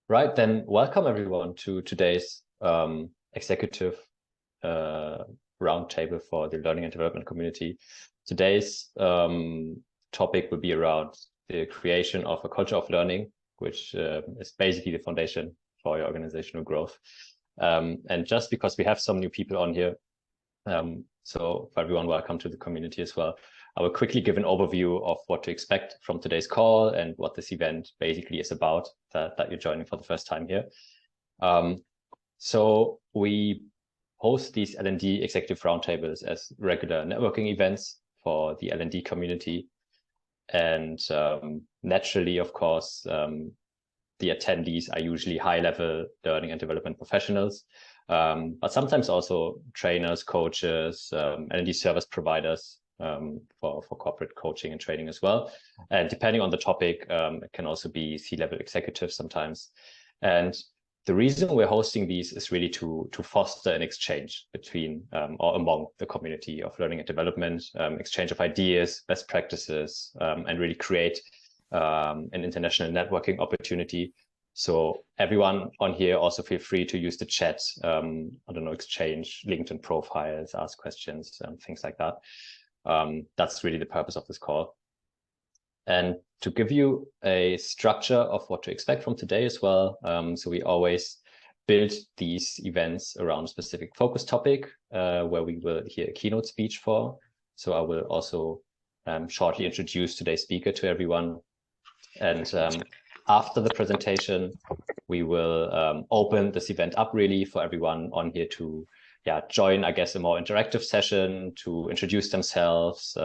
Right, then welcome everyone to today's executive roundtable for the learning and development community. Today's topic will be around the creation of a culture of learning, which is basically the foundation for your organizational growth. And just because we have some new people on here, so for everyone, welcome to the community as well. I will quickly give an overview of what to expect from today's call and what this event basically is about that you're joining for the first time here. So we host these L&D Executive Roundtables as regular networking events for the L&D community. And naturally, of course, the attendees are usually high-level learning and development professionals, but sometimes also trainers, coaches, L&D service providers, for corporate coaching and training as well. And depending on the topic, it can also be C-level executives sometimes. And the reason we're hosting these is really to foster an exchange between or among the community of learning and development, exchange of ideas, best practices, and really create an international networking opportunity. So everyone on here also feel free to use the chat, exchange LinkedIn profiles, ask questions, things like that. That's really the purpose of this call. And to give you a structure of what to expect from today as well, so we always build these events around a specific focus topic where we will hear a keynote speech for. So I will also shortly introduce today's speaker to everyone. And after the presentation, we will open this event up really for everyone on here to join, I guess, a more interactive session to introduce themselves,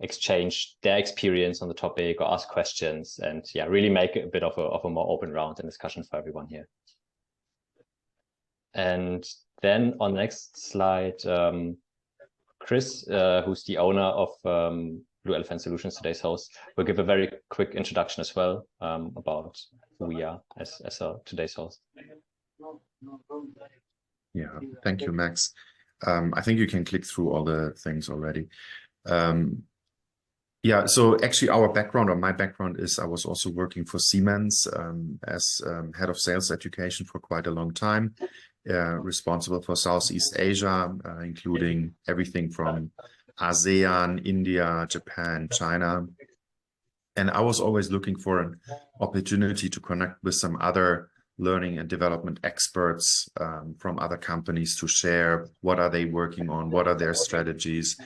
exchange their experience on the topic or ask questions, and really make it a bit of a more open round and discussion for everyone here. And then on the next slide, Chris, who's the owner of Blue Elephant Solutions, today's host, will give a very quick introduction as well about who we are as today's host. Yeah, thank you, Max. I think you can click through all the things already. Yeah, so actually our background, or my background, is I was also working for Siemens as head of sales education for quite a long time, responsible for Southeast Asia, including everything from ASEAN, India, Japan, China. And I was always looking for an opportunity to connect with some other learning and development experts from other companies to share what are they working on, what are their strategies,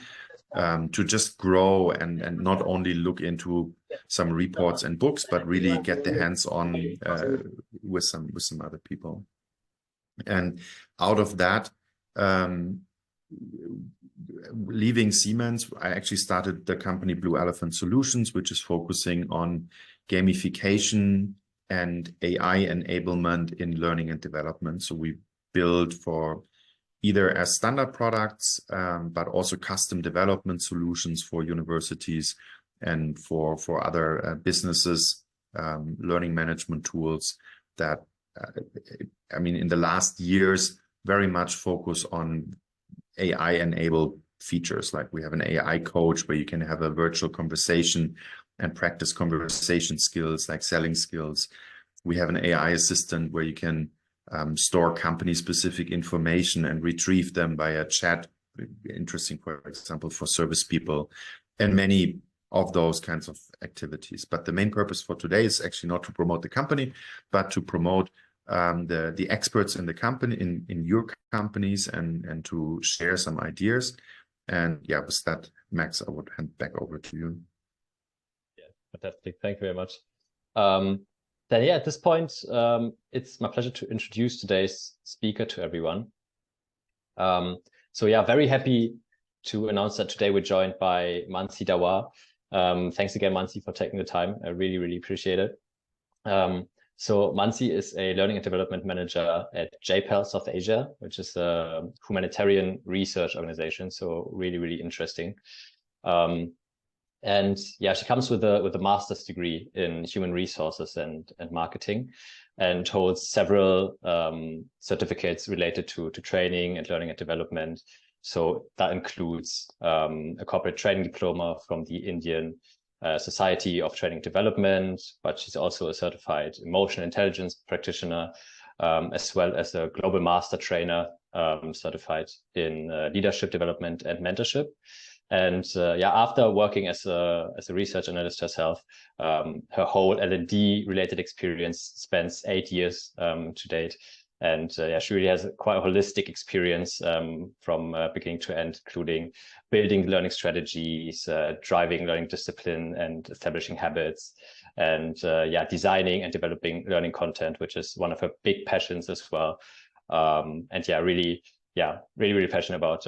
to just grow and not only look into some reports and books, but really get the hands on with some other people. And out of that, leaving Siemens, I actually started the company Blue Elephant Solutions, which is focusing on gamification and AI enablement in learning and development. So we build for either as standard products, but also custom development solutions for universities and for other businesses, learning management tools that, in the last years, very much focus on AI-enabled features. Like we have an AI coach where you can have a virtual conversation and practice conversation skills like selling skills. We have an AI assistant where you can store company-specific information and retrieve them via chat. Interesting, for example, for service people, and many of those kinds of activities. But the main purpose for today is actually not to promote the company, but to promote the experts in the company, in your companies, and to share some ideas. And yeah, with that, Max, I would hand back over to you. Yeah, fantastic. Thank you very much. Then at this point, it's my pleasure to introduce today's speaker to everyone. Very happy to announce that today we're joined by Mansi Dawar. Thanks again, Mansi, for taking the time. I really, really appreciate it. So Mansi is a learning and development manager at JPEL South Asia, which is a humanitarian research organization. So really, really interesting. And she comes with a master's degree in human resources and marketing, and holds several certificates related to training and learning and development. So that includes a corporate training diploma from the Indian Society of Training Development, but she's also a certified emotional intelligence practitioner, as well as a global master trainer, certified in leadership development and mentorship. And after working as a research analyst herself, her whole L&D related experience spans 8 years to date. And she really has quite a holistic experience from beginning to end, including building learning strategies, driving learning discipline and establishing habits, and designing and developing learning content, which is one of her big passions as well. Really passionate about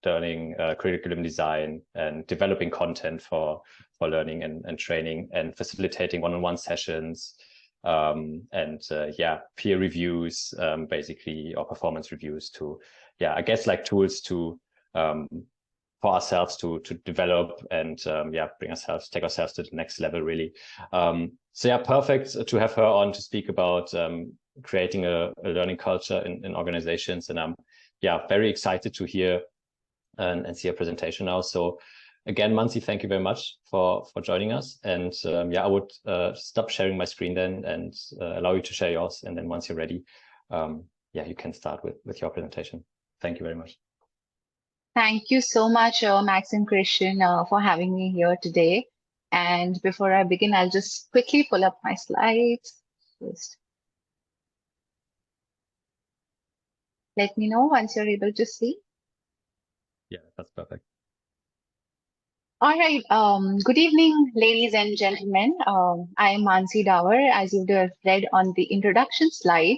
learning, curriculum design, and developing content for learning and training, and facilitating one-on-one sessions, peer reviews, basically, or performance reviews to, I guess, like tools to for ourselves to develop and take ourselves to the next level, really. Perfect to have her on to speak about creating a learning culture in organizations, and I'm very excited to hear and see a presentation now. So again, Mansi, thank you very much for joining us. And I would stop sharing my screen then and allow you to share yours. And then once you're ready, you can start with your presentation. Thank you very much. Thank you so much, Max and Christian, for having me here today. And before I begin, I'll just quickly pull up my slides. Just let me know once you're able to see. Yeah, that's perfect. All right. Good evening, ladies and gentlemen. I am Mansi Dawar. As you would have read on the introduction slide,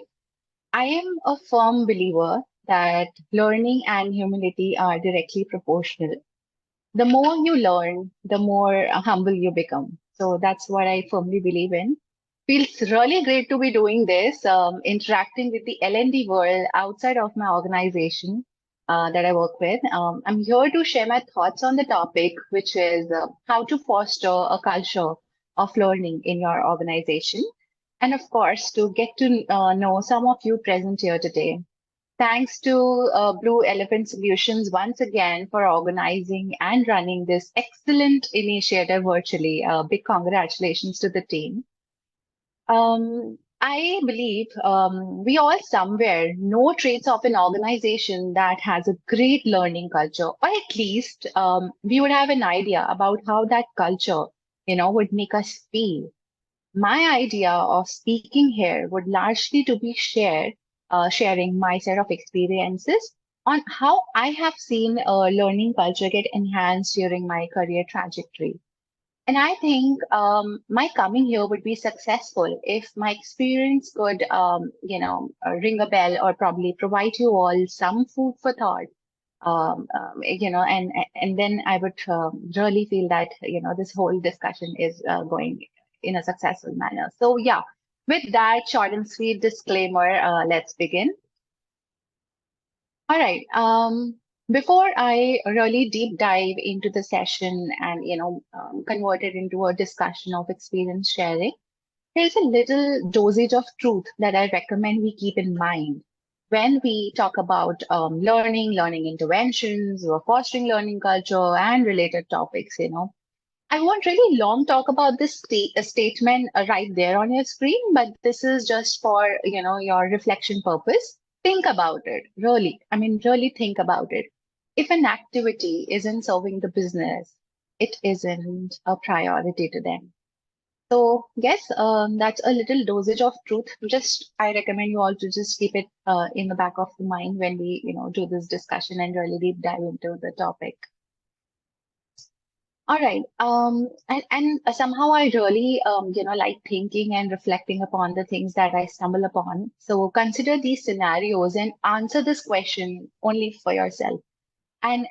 I am a firm believer that learning and humility are directly proportional. The more you learn, the more humble you become. So that's what I firmly believe in. Feels really great to be doing this, interacting with the L&D world outside of my organization that I work with. I'm here to share my thoughts on the topic, which is how to foster a culture of learning in your organization. And of course, to get to know some of you present here today. Thanks to Blue Elephant Solutions once again for organizing and running this excellent initiative virtually. Big congratulations to the team. I believe we all somewhere know traits of an organization that has a great learning culture, or at least we would have an idea about how that culture, would make us feel. My idea of speaking here would largely to be sharing my set of experiences on how I have seen a learning culture get enhanced during my career trajectory. And I think my coming here would be successful if my experience could, ring a bell or probably provide you all some food for thought. And then I would really feel that, this whole discussion is going in a successful manner. So yeah, with that short and sweet disclaimer, let's begin. All right. Before I really deep dive into the session and, convert it into a discussion of experience sharing, here's a little dosage of truth that I recommend we keep in mind when we talk about learning interventions, or fostering learning culture and related topics. I won't really long talk about this statement right there on your screen, but this is just for, your reflection purpose. Think about it, really. I mean, really think about it. If an activity isn't serving the business, it isn't a priority to them. So yes, that's a little dosage of truth. I recommend you all to just keep it in the back of the mind when we, do this discussion and really deep dive into the topic. All right. And somehow I really, like thinking and reflecting upon the things that I stumble upon. So consider these scenarios and answer this question only for yourself. And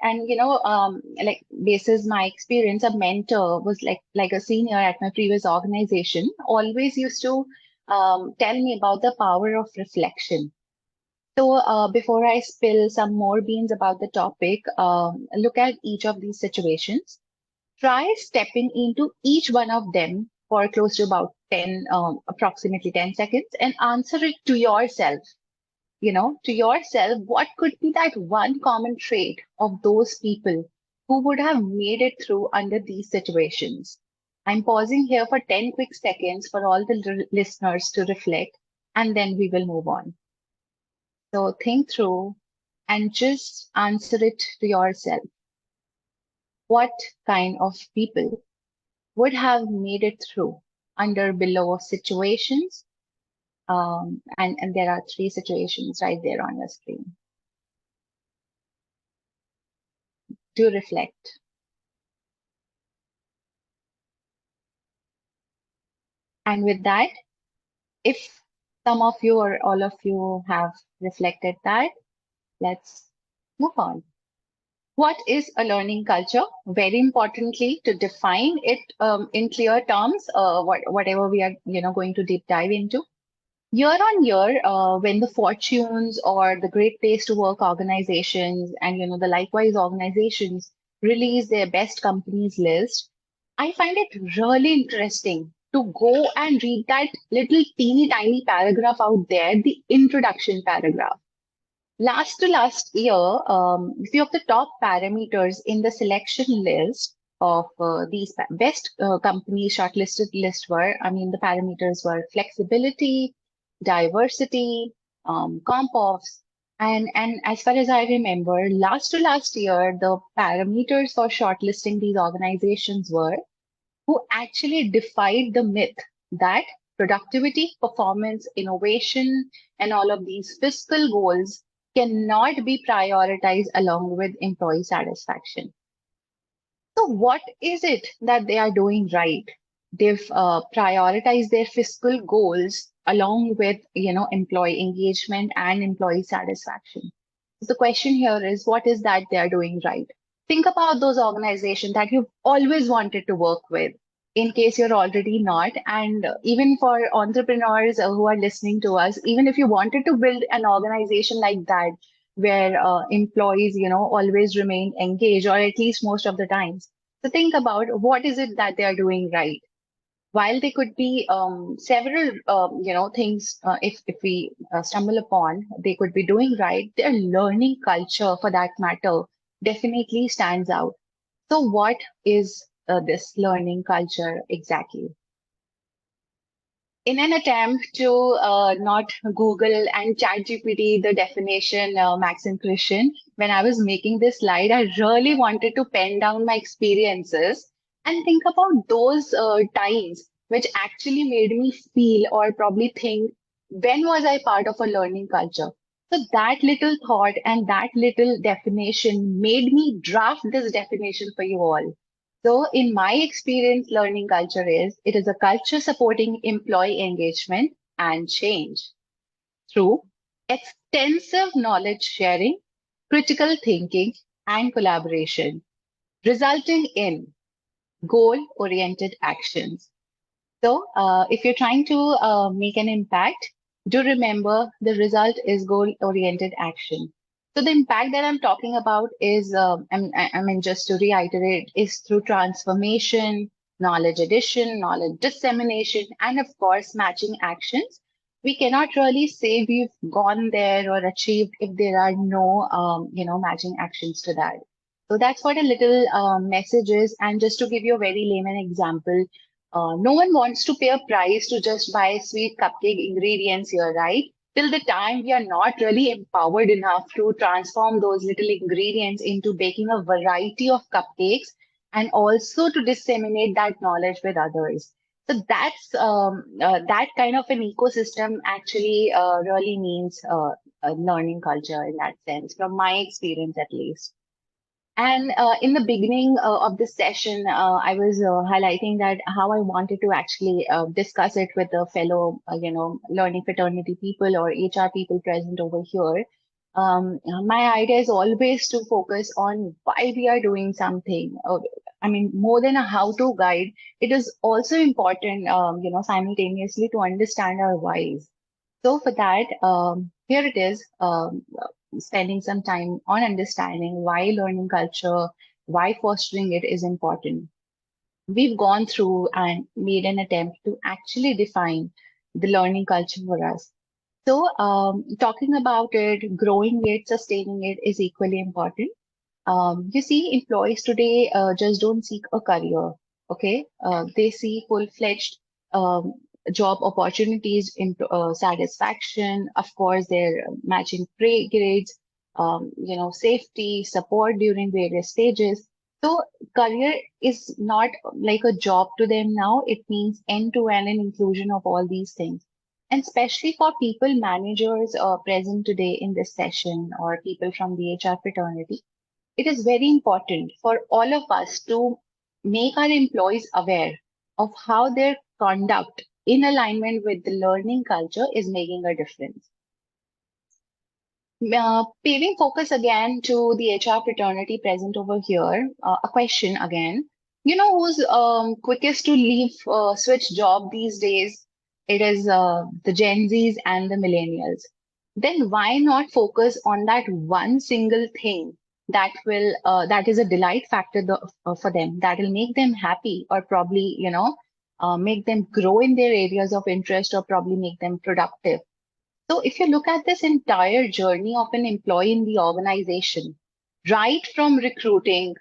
like basis my experience, a mentor was like a senior at my previous organization, always used to tell me about the power of reflection. So before I spill some more beans about the topic, look at each of these situations. Try stepping into each one of them for close to about approximately 10 seconds, and answer it to yourself. To yourself, what could be that one common trait of those people who would have made it through under these situations? I'm pausing here for 10 quick seconds for all the listeners to reflect, and then we will move on. So think through and just answer it to yourself. What kind of people would have made it through under below situations? And there are 3 situations right there on your screen. Do reflect. And with that, if some of you or all of you have reflected that, let's move on. What is a learning culture? Very importantly, to define it in clear terms, whatever we are going to deep dive into. Year on year, when the Fortunes or the Great Place to Work organizations and the likewise organizations release their best companies list, I find it really interesting to go and read that little teeny tiny paragraph out there, the introduction paragraph. Last to last year, few of the top parameters in the selection list of these best companies shortlisted list were, the parameters were flexibility, diversity, comp-offs, and as far as I remember, last to last year, the parameters for shortlisting these organizations were who actually defied the myth that productivity, performance, innovation, and all of these fiscal goals cannot be prioritized along with employee satisfaction. So, what is it that they are doing right? They've prioritized their fiscal goals along with, employee engagement and employee satisfaction. So the question here is, what is that they are doing right? Think about those organizations that you've always wanted to work with, in case you're already not. And even for entrepreneurs who are listening to us, even if you wanted to build an organization like that, where employees, always remain engaged, or at least most of the times. So think about what is it that they are doing right. While there could be several, things, if we stumble upon, they could be doing right, their learning culture, for that matter, definitely stands out. So what is this learning culture exactly? In an attempt to not Google and ChatGPT the definition, Max and Christian, when I was making this slide, I really wanted to pen down my experiences and think about those times which actually made me feel or probably think, when was I part of a learning culture? So that little thought and that little definition made me draft this definition for you all. So in my experience, learning culture it is a culture supporting employee engagement and change through extensive knowledge sharing, critical thinking, and collaboration, resulting in goal-oriented actions. So if you're trying to make an impact, do remember the result is goal-oriented action. So the impact that I'm talking about is, just to reiterate, is through transformation, knowledge addition, knowledge dissemination, and of course, matching actions. We cannot really say we've gone there or achieved if there are no, matching actions to that. So that's what a little message is. And just to give you a very layman example, no one wants to pay a price to just buy sweet cupcake ingredients here, right? Till the time we are not really empowered enough to transform those little ingredients into baking a variety of cupcakes and also to disseminate that knowledge with others. So that's that kind of an ecosystem actually really means a learning culture in that sense, from my experience at least. And in the beginning of this session, I was highlighting that how I wanted to actually discuss it with the fellow, learning fraternity people or HR people present over here. My idea is always to focus on why we are doing something. More than a how-to guide, it is also important, simultaneously to understand our whys. So for that, here it is, spending some time on understanding why learning culture, why fostering it is important. We've gone through and made an attempt to actually define the learning culture for us. So talking about it, growing it, sustaining it is equally important. You see, employees today just don't seek a career. Okay, they see full-fledged um, job opportunities, in satisfaction, of course, their matching pay grades, safety, support during various stages. So career is not like a job to them now. It means end-to-end and inclusion of all these things. And especially for people, managers present today in this session or people from the HR fraternity, it is very important for all of us to make our employees aware of how their conduct in alignment with the learning culture is making a difference. Paving focus again to the HR fraternity present over here, a question again. You know who's quickest to leave, switch job these days? It is the Gen Zs and the millennials. Then why not focus on that one single thing that will that is a delight factor for them, that will make them happy, or probably make them grow in their areas of interest, or probably make them productive. So if you look at this entire journey of an employee in the organization, right from recruiting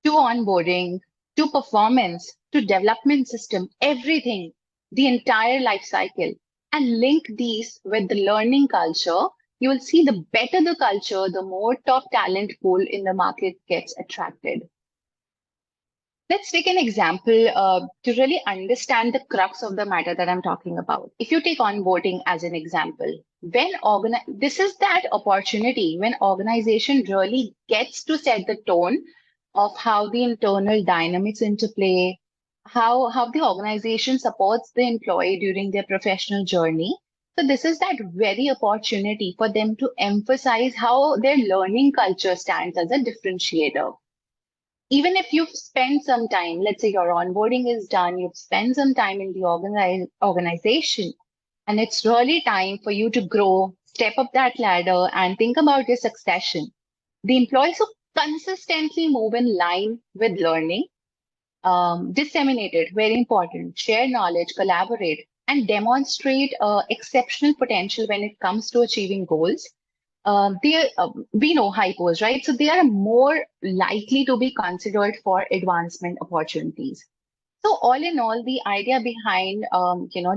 to onboarding to performance to development system, everything, the entire life cycle, and link these with the learning culture, you will see the better the culture, the more top talent pool in the market gets attracted. Let's take an example to really understand the crux of the matter that I'm talking about. If you take onboarding as an example, this is that opportunity when organization really gets to set the tone of how the internal dynamics interplay, how the organization supports the employee during their professional journey. So this is that very opportunity for them to emphasize how their learning culture stands as a differentiator. Even if you've spent some time, let's say your onboarding is done, you've spent some time in the organization, and it's really time for you to grow, step up that ladder, and think about your succession. The employees who consistently move in line with learning, disseminate it, very important, share knowledge, collaborate, and demonstrate exceptional potential when it comes to achieving goals. We know hypos, right? So they are more likely to be considered for advancement opportunities. So all in all, the idea behind,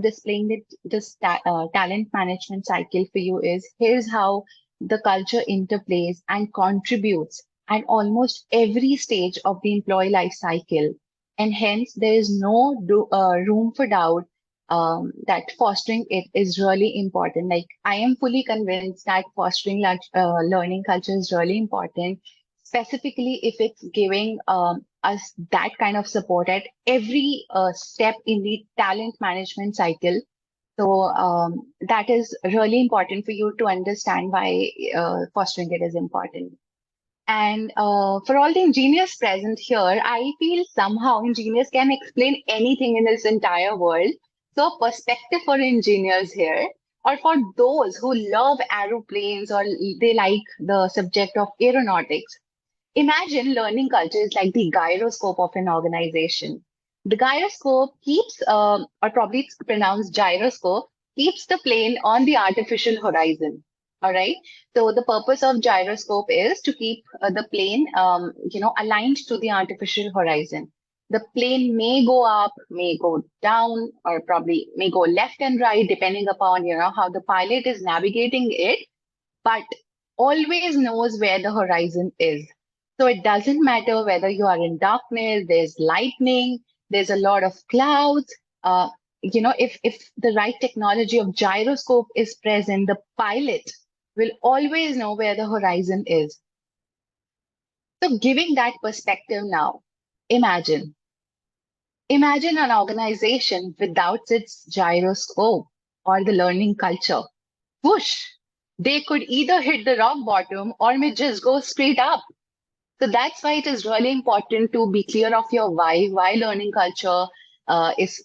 displaying this talent management cycle for you is, here's how the culture interplays and contributes at almost every stage of the employee life cycle. And hence, there is no room for doubt that fostering it is really important. Like, I am fully convinced that fostering learning culture is really important, specifically if it's giving us that kind of support at every step in the talent management cycle. So that is really important for you to understand why fostering it is important. And for all the engineers present here, I feel somehow engineers can explain anything in this entire world. So perspective for engineers here, or for those who love aeroplanes or they like the subject of aeronautics, imagine learning culture is like the gyroscope of an organization. The gyroscope keeps, or probably it's pronounced gyroscope, keeps the plane on the artificial horizon. All right. So the purpose of gyroscope is to keep the plane, aligned to the artificial horizon. The plane may go up, may go down, or probably may go left and right, depending upon, how the pilot is navigating it, but always knows where the horizon is. So it doesn't matter whether you are in darkness, there's lightning, there's a lot of clouds. If the right technology of gyroscope is present, the pilot will always know where the horizon is. So giving that perspective now, imagine an organization without its gyroscope or the learning culture. Whoosh, they could either hit the rock bottom or may just go straight up. So that's why it is really important to be clear of your why learning culture is,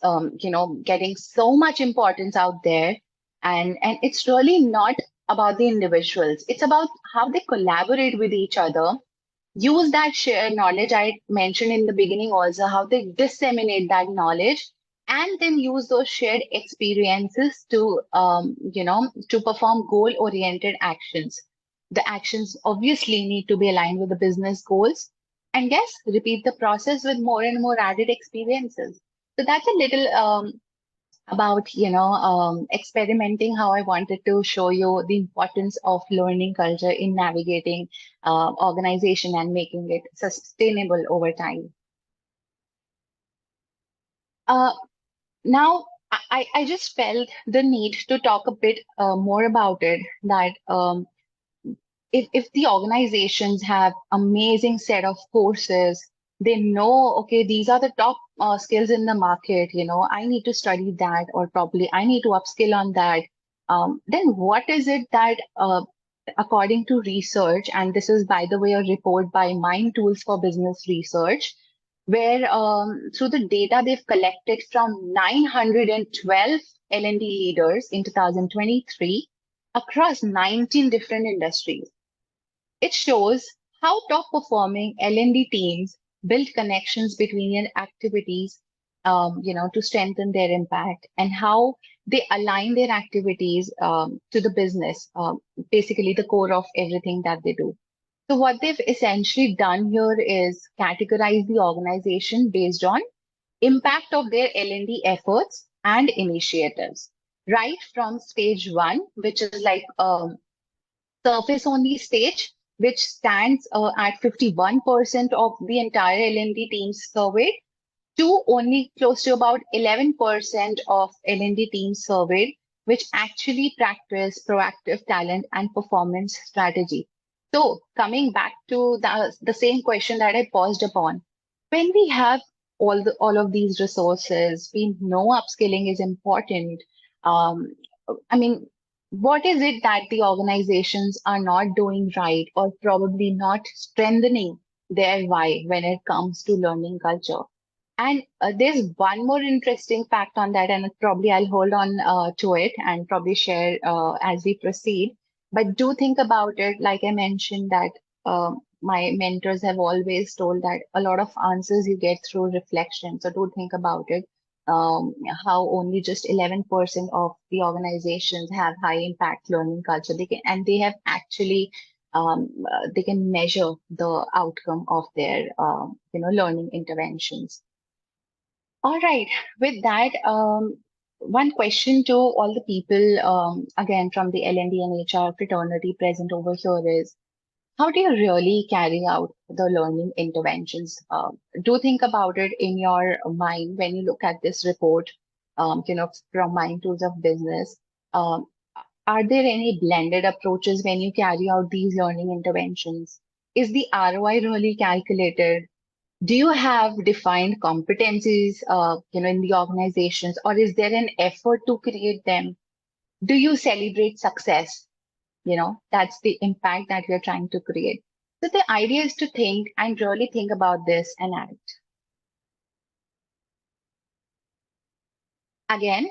getting so much importance out there. And it's really not about the individuals. It's about how they collaborate with each other, use that shared knowledge I mentioned in the beginning also, how they disseminate that knowledge, and then use those shared experiences to perform goal-oriented actions. The actions obviously need to be aligned with the business goals, and guess, repeat the process with more and more added experiences. So that's a little about, experimenting, how I wanted to show you the importance of learning culture in navigating organization and making it sustainable over time. Now, I just felt the need to talk a bit more about it, that if the organizations have amazing set of courses, they know, okay, these are the top skills in the market, I need to study that, or probably I need to upskill on that. Then what is it that, according to research, and this is, by the way, a report by Mind Tools for Business Research, where through the data they've collected from 912 L&D leaders in 2023 across 19 different industries. It shows how top performing L&D teams build connections between their activities, to strengthen their impact, and how they align their activities to the business, basically the core of everything that they do. So what they've essentially done here is categorize the organization based on impact of their L&D efforts and initiatives, right from stage one, which is like surface only stage, which stands at 51% of the entire L&D teams surveyed, to only close to about 11% of L&D teams surveyed, which actually practice proactive talent and performance strategy. So coming back to the same question that I paused upon, when we have all of these resources, we know upskilling is important. Um, I mean, what is it that the organizations are not doing right, or probably not strengthening their why when it comes to learning culture? And there's one more interesting fact on that, and probably I'll hold on to it and probably share as we proceed. But do think about it, like I mentioned, that my mentors have always told that a lot of answers you get through reflection. So do think about it. How only just 11% of the organizations have high impact learning culture. They have actually they can measure the outcome of their learning interventions. All right. With that, one question to all the people, again, from the L&D and HR fraternity present over here is, how do you really carry out the learning interventions? Do think about it in your mind when you look at this report, from Mind Tools of Business. Um, are there any blended approaches when you carry out these learning interventions? Is the ROI really calculated? Do you have defined competencies, in the organizations, or is there an effort to create them? Do you celebrate success? That's the impact that we're trying to create. So the idea is to think and really think about this and act. Again,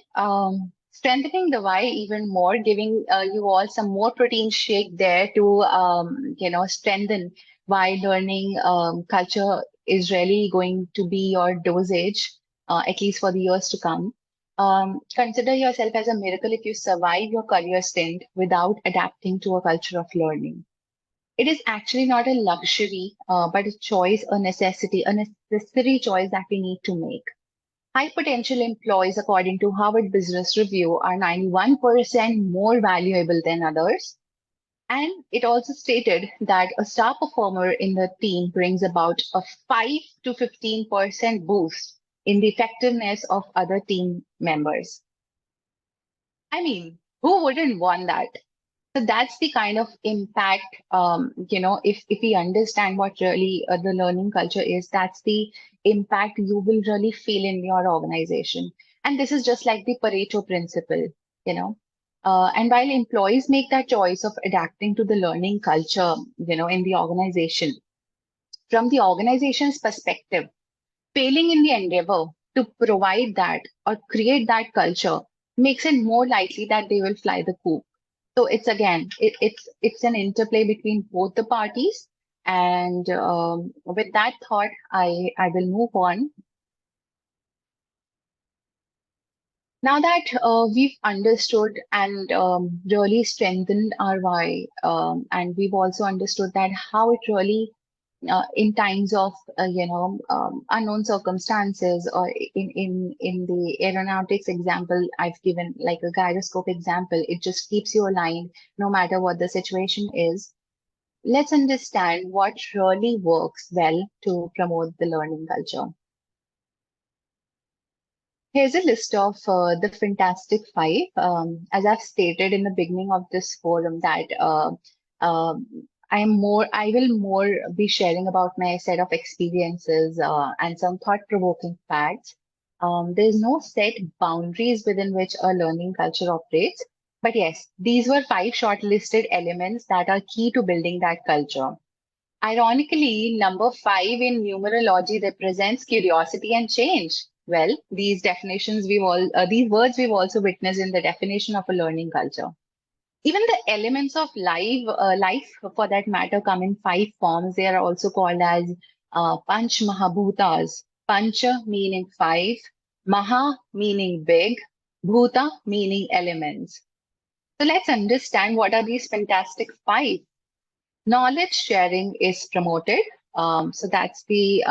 strengthening the why even more, giving you all some more protein shake there to, strengthen why learning culture is really going to be your dosage, at least for the years to come. Consider yourself as a miracle if you survive your career stint without adapting to a culture of learning. It is actually not a luxury, but a choice, a necessity, a necessary choice that we need to make. High potential employees, according to Harvard Business Review, are 91% more valuable than others. And it also stated that a star performer in the team brings about a 5 to 15% boost in the effectiveness of other team members. I mean, who wouldn't want that? So that's the kind of impact, if we understand what really the learning culture is, that's the impact you will really feel in your organization. And this is just like the Pareto principle, and while employees make that choice of adapting to the learning culture, in the organization, from the organization's perspective, failing in the endeavor to provide that or create that culture makes it more likely that they will fly the coop. So it's again, it's an interplay between both the parties. And with that thought, I will move on. Now that we've understood and really strengthened our why, and we've also understood that how it really in times of unknown circumstances, or in the aeronautics example I've given, like a gyroscope example, it just keeps you aligned no matter what the situation is. Let's understand what really works well to promote the learning culture. Here's a list of the Fantastic Five. As I've stated in the beginning of this forum, that I will more be sharing about my set of experiences and some thought-provoking facts. There's no set boundaries within which a learning culture operates. But yes, these were 5 shortlisted elements that are key to building that culture. Ironically, number 5 in numerology represents curiosity and change. Well, these words we've also witnessed in the definition of a learning culture. Even the elements of life, for that matter, come in 5 forms. They are also called as Panch Mahabhutas. Pancha meaning 5, Maha meaning big, Bhuta meaning elements. So let's understand what are these fantastic 5. Knowledge sharing is promoted. So that's the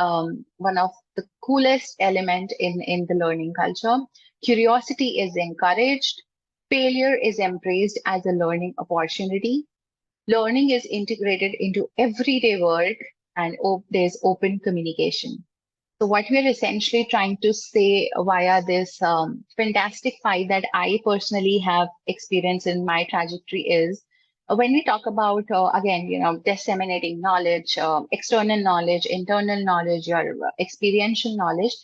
one of the coolest element in the learning culture. Curiosity is encouraged. Failure is embraced as a learning opportunity. Learning is integrated into everyday work, and there's open communication. So what we're essentially trying to say via this fantastic 5 that I personally have experienced in my trajectory is, when we talk about, again, disseminating knowledge, external knowledge, internal knowledge, your experiential knowledge,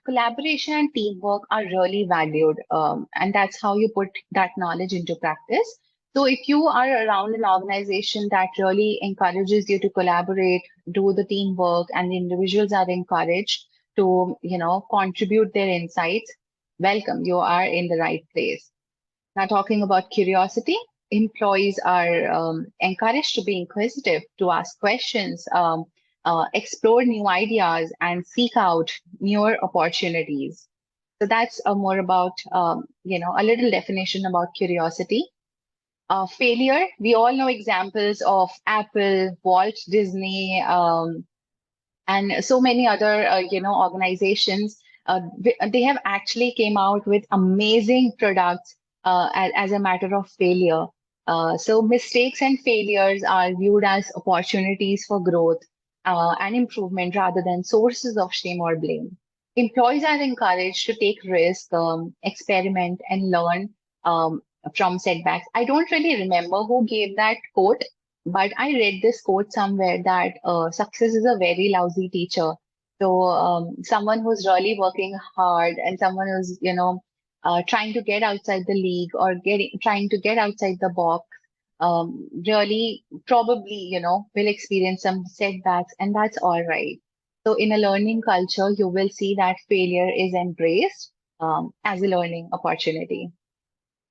collaboration and teamwork are really valued. And that's how you put that knowledge into practice. So if you are around an organization that really encourages you to collaborate, do the teamwork, and the individuals are encouraged to, contribute their insights, welcome, you are in the right place. Now, talking about curiosity, employees are encouraged to be inquisitive, to ask questions, explore new ideas, and seek out newer opportunities. So that's more about, a little definition about curiosity. Failure, we all know examples of Apple, Walt Disney, and so many other, organizations. They have actually came out with amazing products as a matter of failure. So mistakes and failures are viewed as opportunities for growth and improvement rather than sources of shame or blame. Employees are encouraged to take risks, experiment, and learn from setbacks. I don't really remember who gave that quote, but I read this quote somewhere that success is a very lousy teacher. So someone who's really working hard and someone who's, trying to get outside the league or trying to get outside the box, really probably, will experience some setbacks, and that's all right. So in a learning culture, you will see that failure is embraced as a learning opportunity.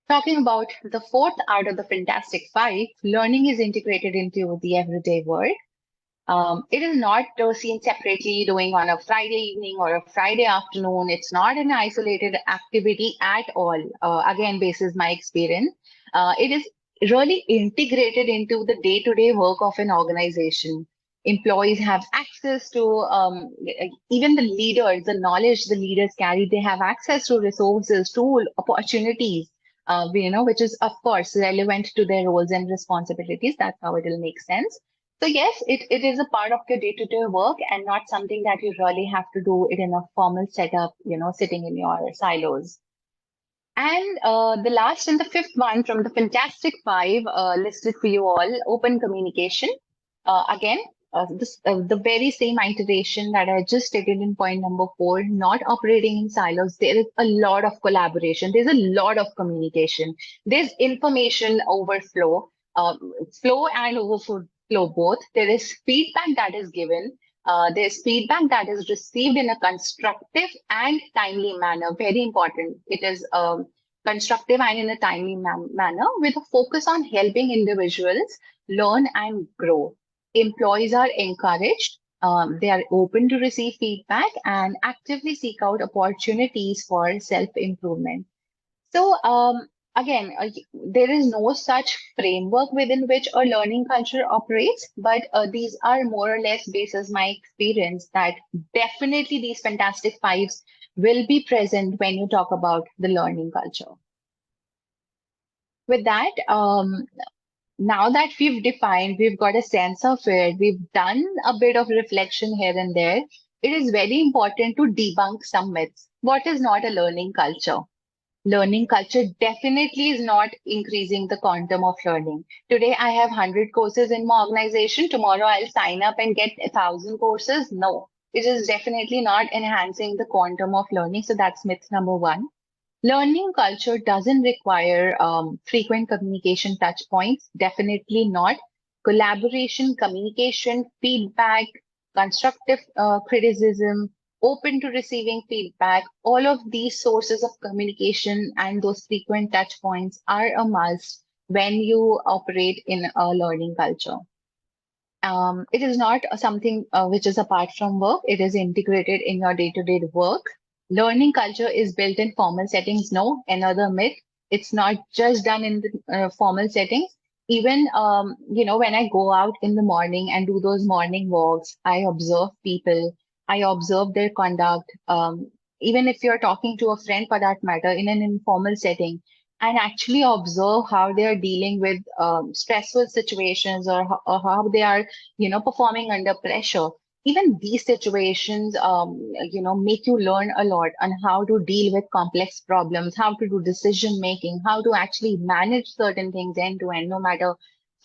Talking about the 4th out of the Fantastic 5, learning is integrated into the everyday work. It is not seen separately doing on a Friday evening or a Friday afternoon. It's not an isolated activity at all. Again, basis my experience, it is really integrated into the day-to-day work of an organization. Employees have access to even the leaders, the knowledge the leaders carry. They have access to resources, tools, opportunities, which is of course relevant to their roles and responsibilities. That's how it will make sense. So yes, it is a part of your day-to-day work and not something that you really have to do it in a formal setup, sitting in your silos. And the last and the 5th one from the Fantastic 5 listed for you all, open communication. Again, the very same iteration that I just stated in point number 4, not operating in silos. There is a lot of collaboration. There's a lot of communication. There's information overflow, flow and overflow both. There is feedback that is given. There's feedback that is received in a constructive and timely manner. Very important. It is constructive and in a timely manner with a focus on helping individuals learn and grow. Employees are encouraged. They are open to receive feedback and actively seek out opportunities for self-improvement. So again, there is no such framework within which a learning culture operates, but these are more or less basis my experience that definitely these fantastic fives will be present when you talk about the learning culture. With that, now that we've defined, we've got a sense of it, we've done a bit of reflection here and there, it is very important to debunk some myths. What is not a learning culture? Learning culture definitely is not increasing the quantum of learning. Today, I have 100 courses in my organization. Tomorrow, I'll sign up and get 1,000 courses. No, it is definitely not enhancing the quantum of learning. So that's myth number one. Learning culture doesn't require frequent communication touch points. Definitely not. Collaboration, communication, feedback, constructive criticism, open to receiving feedback, all of these sources of communication and those frequent touch points are a must when you operate in a learning culture. It is not something which is apart from work. It is integrated in your day-to-day work. Learning culture is built in formal settings. No, another myth. It's not just done in the formal settings. Even, when I go out in the morning and do those morning walks, I observe people. I observe their conduct. Even if you're talking to a friend for that matter in an informal setting, and actually observe how they are dealing with stressful situations or how they are performing under pressure. Even these situations, make you learn a lot on how to deal with complex problems, how to do decision making, how to actually manage certain things end to end, no matter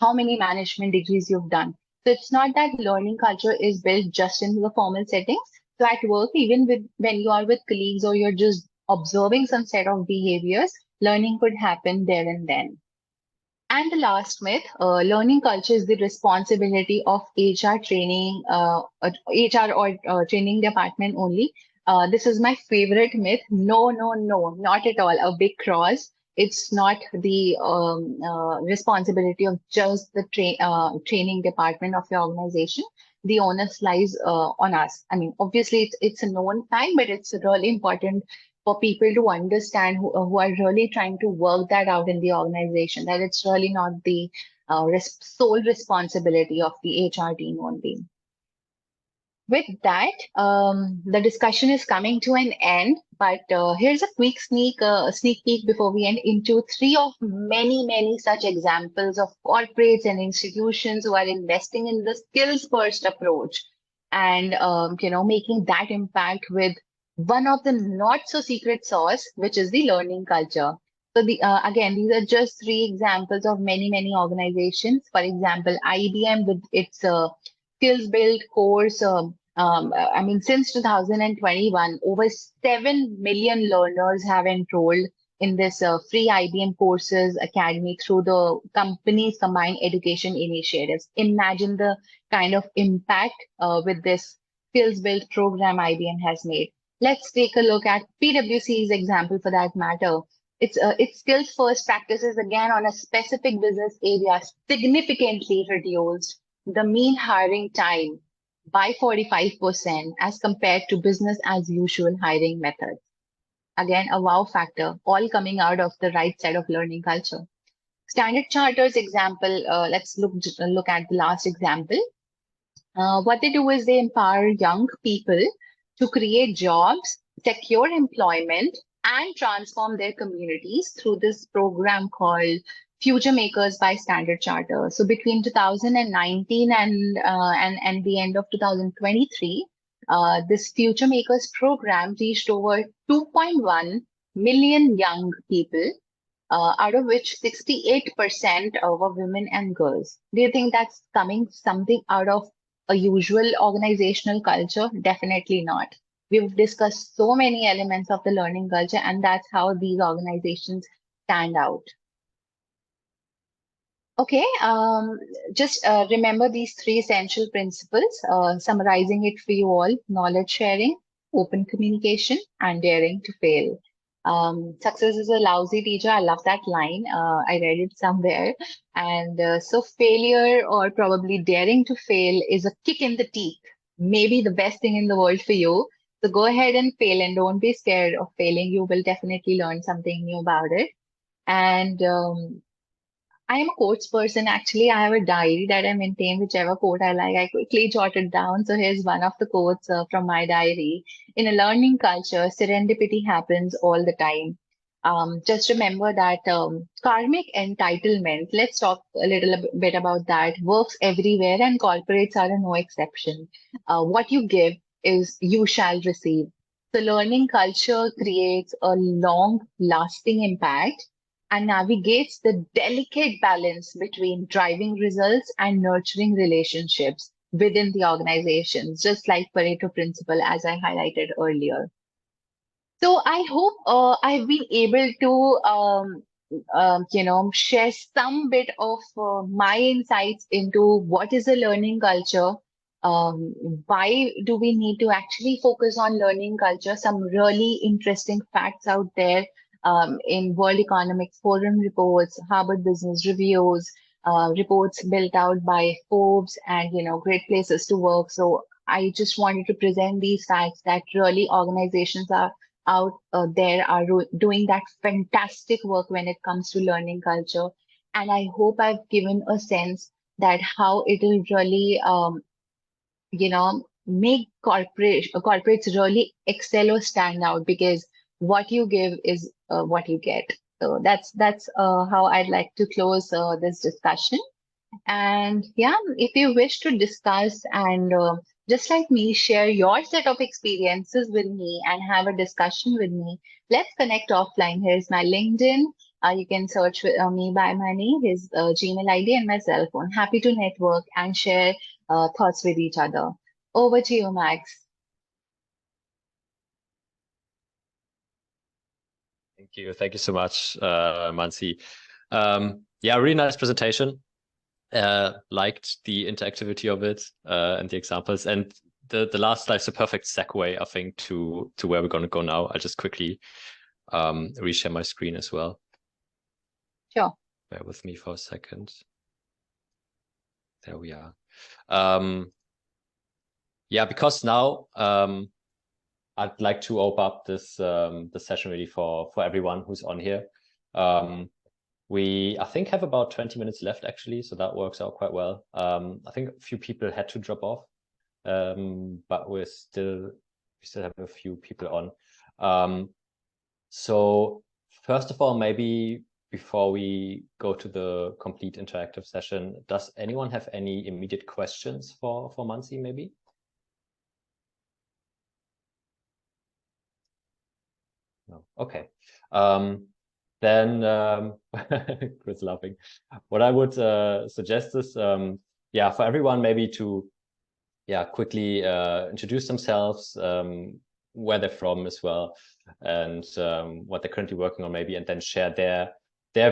how many management degrees you've done. So it's not that learning culture is built just in the formal settings. So at work, even when you are with colleagues or you're just observing some set of behaviors, learning could happen there and then. And the last myth, learning culture is the responsibility of HR training, HR or training department only. This is my favorite myth. No, no, no, not at all. A big cross. It's not the responsibility of just the training department of your organization. The onus lies on us. I mean, obviously, it's a known fact, but it's really important for people to understand who are really trying to work that out in the organization, that it's really not the sole responsibility of the HR team only. With that, the discussion is coming to an end, but here's a quick sneak peek before we end into three of many such examples of corporates and institutions who are investing in the skills first approach and making that impact with one of the not so secret sauce, which is the learning culture. So again, these are just three examples of many organizations. For example, IBM with its skills build course. Since 2021, over 7 million learners have enrolled in this free IBM Courses Academy through the company's combined education initiatives. Imagine the kind of impact with this skills build program IBM has made. Let's take a look at PwC's example for that matter. Its skills first practices again on a specific business area significantly reduced the mean hiring time by 45% as compared to business as usual hiring methods. Again, a wow factor, all coming out of the right side of learning culture. Standard Chartered's example, let's look at the last example. What they do is they empower young people to create jobs, secure employment, and transform their communities through this program called Future Makers by Standard Chartered. So between 2019 and the end of 2023, this Future Makers program reached over 2.1 million young people, out of which 68% were women and girls. Do you think that's coming something out of a usual organizational culture? Definitely not. We've discussed so many elements of the learning culture, and that's how these organizations stand out. Okay, just remember these three essential principles, summarizing it for you all: knowledge sharing, open communication, and daring to fail. Success is a lousy teacher. I love that line. I read it somewhere. And so failure, or probably daring to fail, is a kick in the teeth, maybe the best thing in the world for you. So go ahead and fail and don't be scared of failing. You will definitely learn something new about it. And I am a quotes person. Actually, I have a diary that I maintain, whichever quote I like. I quickly jot it down. So here's one of the quotes from my diary. In a learning culture, serendipity happens all the time. Just remember that karmic entitlement, let's talk a little bit about that, works everywhere and corporates are no exception. What you give is you shall receive. So learning culture creates a long lasting impact and navigates the delicate balance between driving results and nurturing relationships within the organizations, just like Pareto principle, as I highlighted earlier. So I hope I've been able to, share some bit of my insights into what is a learning culture. Why do we need to actually focus on learning culture? Some really interesting facts out there in World Economic Forum reports, Harvard Business Reviews, reports built out by Forbes, and great places to work. So I just wanted to present these facts that really organizations are out there are doing that fantastic work when it comes to learning culture. And I hope I've given a sense that how it will really, make corporates really excel or stand out because what you give is what you get. So that's how I'd like to close this discussion. And yeah, if you wish to discuss and just like me, share your set of experiences with me and have a discussion with me, let's connect offline. Here's my LinkedIn. You can search me by my name, his Gmail ID, and my cell phone. Happy to network and share thoughts with each other. Over to you, Max. Thank you so much, Mansi. Yeah, really nice presentation. Liked the interactivity of it and the examples, and the last slide's a perfect segue, I think, to where we're going to go now. I'll just quickly reshare my screen as well. Sure. Bear with me for a second. There we are. Yeah, because now I'd like to open up this the session really for everyone who's on here. We, I think, have about 20 minutes left, actually, so that works out quite well. I think a few people had to drop off, but we still have a few people on. So first of all, maybe before we go to the complete interactive session, does anyone have any immediate questions for Mansi, maybe? No. Okay. Then Chris laughing. What I would suggest is, yeah, for everyone maybe to, yeah, quickly introduce themselves, where they're from as well, and what they're currently working on, maybe, and then share their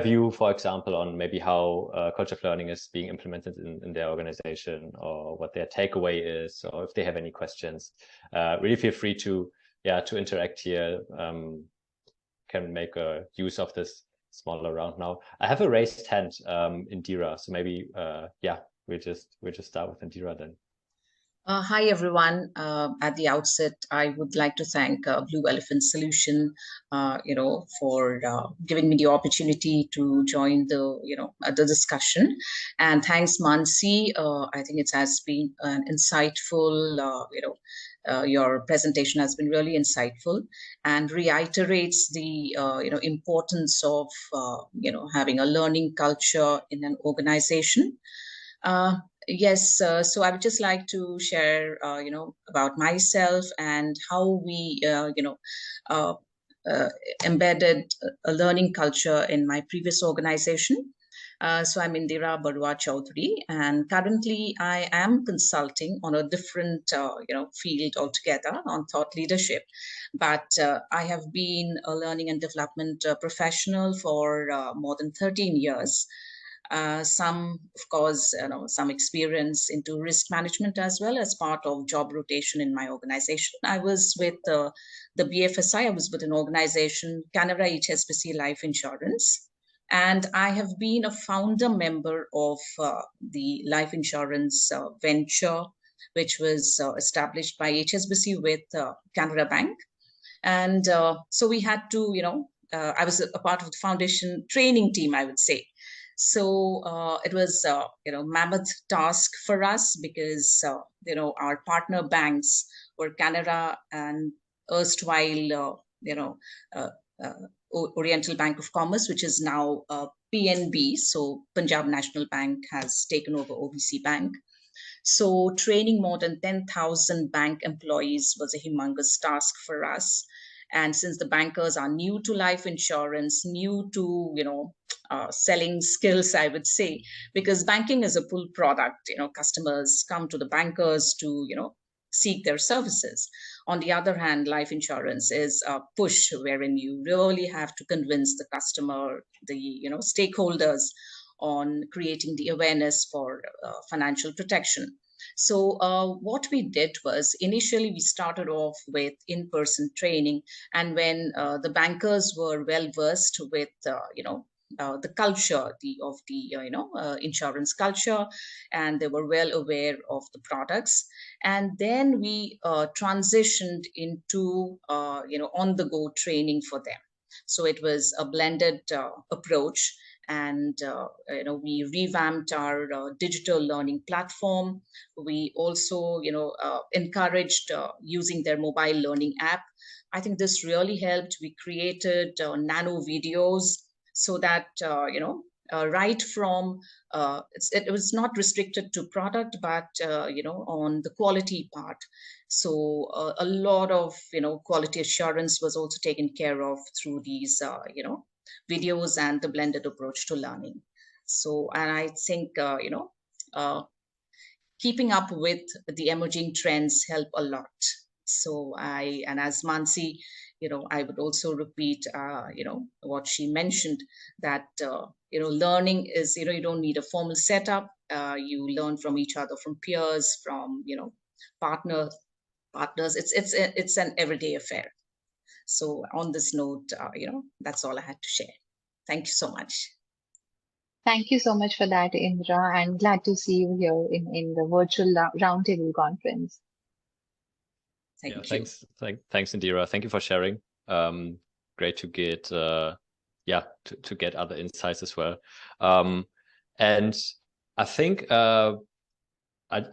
view, for example, on maybe how culture of learning is being implemented in their organization, or what their takeaway is, or if they have any questions. Really feel free to, yeah, to interact here. Can make a use of this smaller round now. I have a raised hand, Indira, so maybe yeah, we'll just start with Indira then. Hi, everyone. At the outset, I would like to thank Blue Elephant Solution, for giving me the opportunity to join the discussion. And thanks, Mansi. I think it has been an insightful, your presentation has been really insightful and reiterates the, importance of, having a learning culture in an organization. Yes, so I would just like to share, about myself and how we, embedded a learning culture in my previous organization. So I'm Indira Barua Chaudhary, and currently I am consulting on a different, field altogether on thought leadership. But I have been a learning and development professional for more than 13 years. Some, of course, some experience into risk management as well as part of job rotation in my organization. I was with the BFSI. I was with an organization, Canada HSBC Life Insurance. And I have been a founder member of the life insurance venture, which was established by HSBC with Canada Bank. And so we had to, I was a part of the foundation training team, I would say. So it was, mammoth task for us because, our partner banks were Canada and erstwhile, uh, uh, Oriental Bank of Commerce, which is now PNB. So Punjab National Bank has taken over OBC Bank. So training more than 10,000 bank employees was a humongous task for us. And since the bankers are new to life insurance, new to, selling skills, I would say, because banking is a pull product, customers come to the bankers to, seek their services. On the other hand, life insurance is a push wherein you really have to convince the customer, the, stakeholders on creating the awareness for financial protection. So what we did was initially we started off with in-person training, and when the bankers were well versed with the culture of the insurance culture, and they were well aware of the products, and then we transitioned into on-the-go training for them. So it was a blended approach, and we revamped our digital learning platform. We also encouraged using their mobile learning app. I think this really helped. We created nano videos so that right from it was not restricted to product, but on the quality part. So a lot of quality assurance was also taken care of through these videos and the blended approach to learning. So, and I think, keeping up with the emerging trends help a lot. So and as Mansi, I would also repeat, what she mentioned, that, learning is, you don't need a formal setup. You learn from each other, from peers, from, partners. It's an everyday affair. So on this note, that's all I had to share. Thank you so much. Thank you so much for that, Indra, and glad to see you here in the virtual roundtable conference. Thank you. Thanks, Indira. Thank you for sharing. Great to get, to get other insights as well. And I think I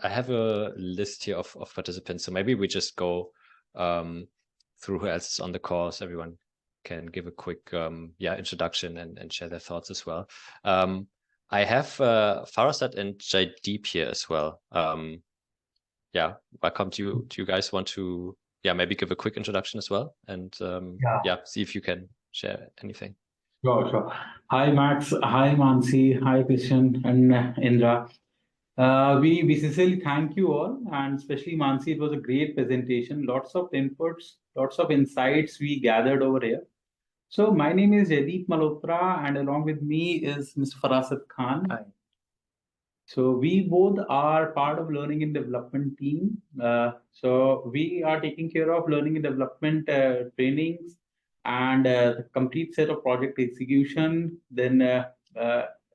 have a list here of participants, so maybe we just go through who else is on the call, so everyone can give a quick introduction and share their thoughts as well. I have Farasat and Jaideep here as well. Welcome to you guys. Want to maybe give a quick introduction as well, and see if you can share anything. Sure. Hi Max, hi Mansi, hi Christian and Indra. We sincerely thank you all, and especially Mansi, it was a great presentation. Lots of inputs, lots of insights we gathered over here. So my name is Jaideep Malhotra, and along with me is Mr. Farasat Khan. Hi. So we both are part of learning and development team. So we are taking care of learning and development trainings and the complete set of project execution. Then